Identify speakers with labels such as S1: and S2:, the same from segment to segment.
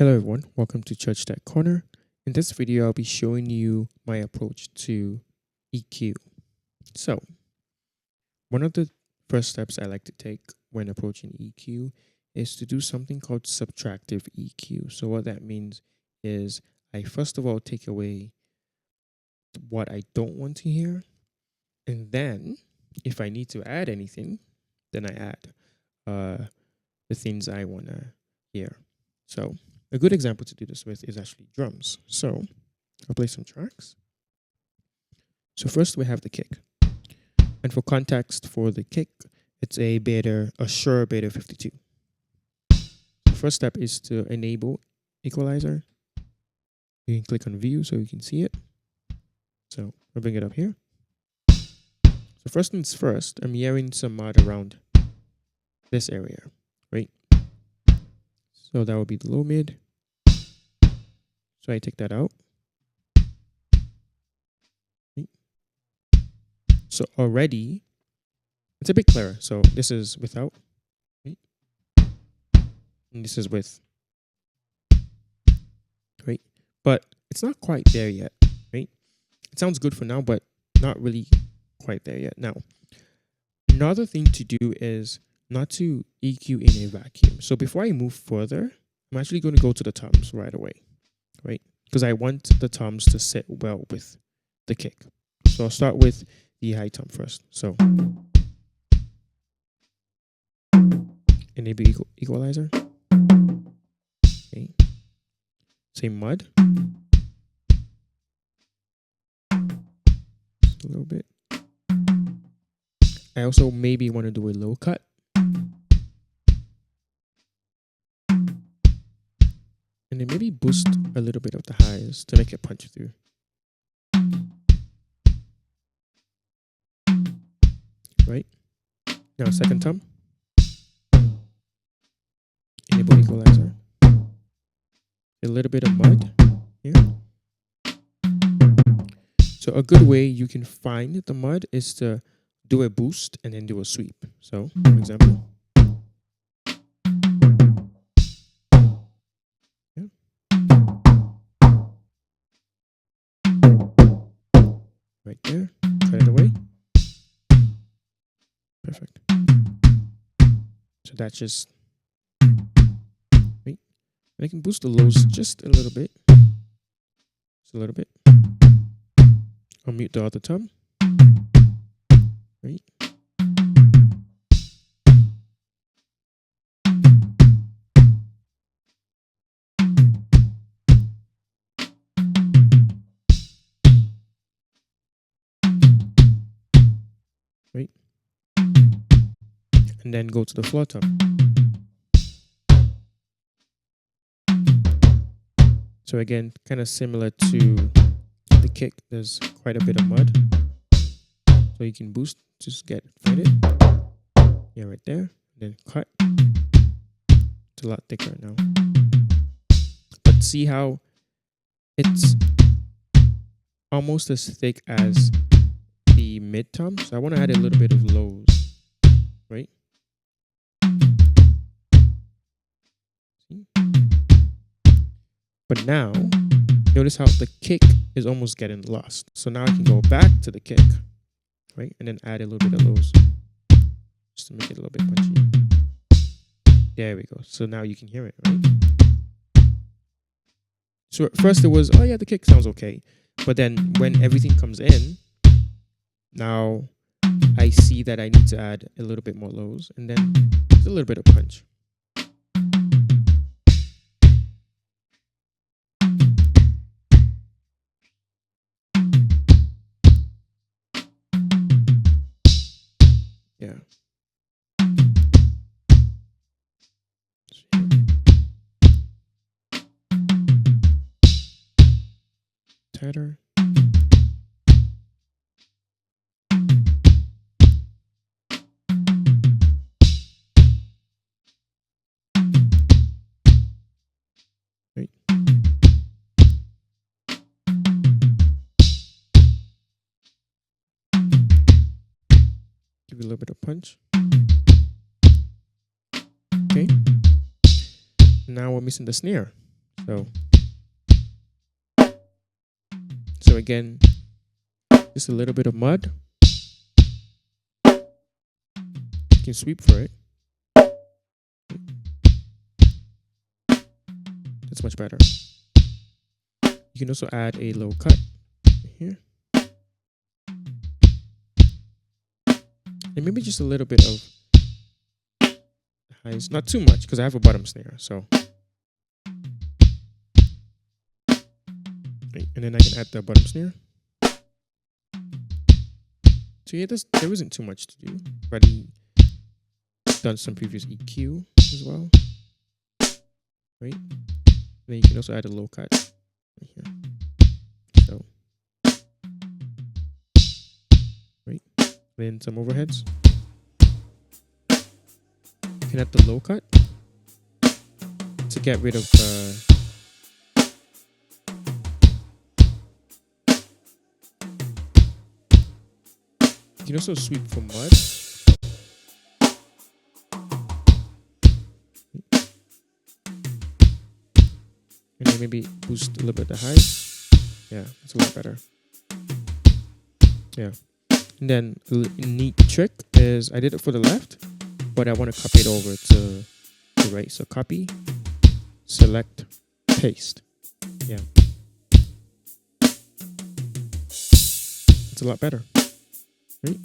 S1: Hello everyone, welcome to Church Tech Corner. In this video, I'll be showing you my approach to EQ. So, one of the first steps I like to take when approaching EQ is to do something called subtractive EQ. So what that means is I first of all take away what I don't want to hear, and then if I need to add anything, then I add the things I want to hear. So a good example to do this with is actually drums. So I'll play some tracks. So first we have the kick. And for context for the kick, it's a Shure Beta 52. The first step is to enable equalizer. You can click on view so you can see it. So I'll bring it up here. So first things first, I'm hearing some mud around this area, right? So that would be the low mid. So I take that out. Right. So already it's a bit clearer. So this is without, right? And this is with, right? But it's not quite there yet, right? It sounds good for now, but not really quite there yet. Now, another thing to do is not to EQ in a vacuum. So before I move further, I'm actually going to go to the toms right away, right? Because I want the toms to sit well with the kick. So I'll start with the high tom first. So enable equalizer. Okay. Say mud. Just a little bit. I also maybe want to do a low cut. And then maybe boost a little bit of the highs to make it punch through. Right? Now second tom. Enable equalizer. A little bit of mud here. So a good way you can find the mud is to do a boost and then do a sweep. So, for example. Yeah. Right there. Cut it away. Perfect. So that's just right. And I can boost the lows just a little bit. Just a little bit. I'll mute the other tom. Right. Right. And then go to the floor tom. So again, kind of similar to the kick, there's quite a bit of mud. So you can boost, just find it. Yeah, right there. Then cut. It's a lot thicker now. But see how it's almost as thick as the mid tom. So I want to add a little bit of lows, right? See? But now, notice how the kick is almost getting lost. So now I can go back to the kick, right? And then add a little bit of lows just to make it a little bit punchy. There we go. So now you can hear it, right? So at first it was, oh yeah, the kick sounds okay. But then when everything comes in, now I see that I need to add a little bit more lows and then just a little bit of punch. Yeah. Tighter. Right. Give it a little bit of punch. Okay. Now we're missing the snare. So again, just a little bit of mud. You can sweep for it. That's much better. You can also add a low cut here. And maybe just a little bit of highs, not too much because I have a bottom snare. So, and then I can add the bottom snare. So yeah, there isn't too much to do. I've already done some previous EQ as well, right? And then you can also add a low cut right here. So, right? Then some overheads. You can add the low cut to get rid of you can also sweep for mud. And then maybe boost a little bit the highs. Yeah, it's a lot better. Yeah. And then a neat trick is I did it for the left, but I want to copy it over to the right. So copy, select, paste. Yeah. It's a lot better. Right?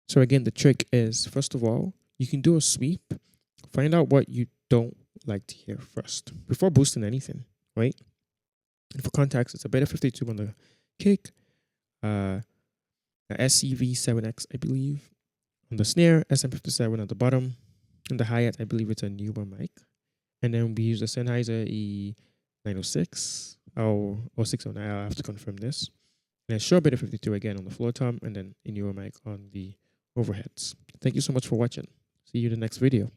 S1: So again, the trick is, first of all, you can do a sweep. Find out what you don't like to hear first before boosting anything, right? And for context, it's a Beta 52 on the kick, a SCV7X, I believe, on the snare, SM57 at the bottom, and the hi-hat, I believe it's a Neuber mic. And then we use the Sennheiser E906 or 609. I'll have to confirm this. And then Shure Beta 52 again on the floor tom, and then a Neuber mic on the overheads. Thank you so much for watching. See you in the next video.